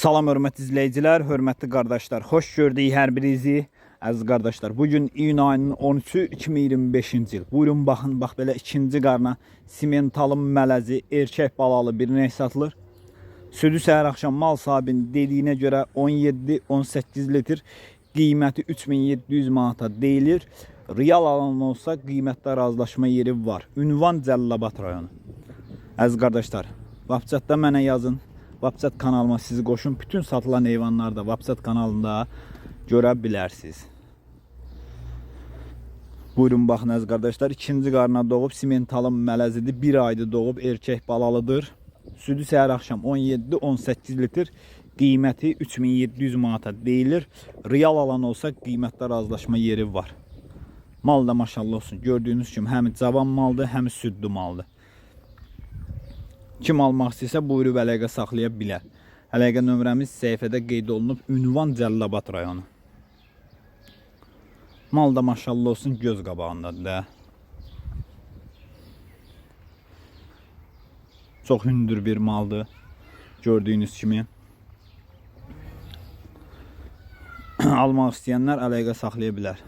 Salam hörmətli izləyicilər, hörmətli qardaşlar. Xoş gördük hər birinizi. Əziz qardaşlar, bugün iyun ayının 13-ü 2025-ci il. Buyurun baxın, bax belə ikinci qarna simentalın mələzi erkək balalı bir ney satılır. Südü səhər axşam mal sahibinin dediyinə görə 17-18 litr, qiyməti 3700 manata deyilir. Real alan olsa qiymətdə razılaşma yeri var. Ünvan Cəlilabad rayonu. Əziz qardaşlar, WhatsApp'da mənə yazın. WhatsApp kanalıma sizi qoşun. Bütün satılan heyvanları da WhatsApp kanalında görə bilərsiniz. Buyurun baxın əziz qardaşlar. İkinci qarına doğub simentalın mələzidir. Bir aydır doğub erkək balalıdır. Südü səhər axşam 17-18 litr. Qiyməti 3700 manata deyilir. Real alan olsa qiymətdə razılaşma yeri var. Mal da maşallah olsun. Gördüyünüz kimi həm cavan maldır, həm südlü maldır. Kim almaq istəyirsə buyurub əlaqə saxlaya bilər. Əlaqə nömrəmiz səhifədə qeyd olunub. Ünvan Cəlilabad rayonu. Mal da maşallah olsun göz qabağındadır da. Çox hündür bir maldır. Gördüyünüz kimi. Almaq istəyənlər əlaqə saxlaya bilər.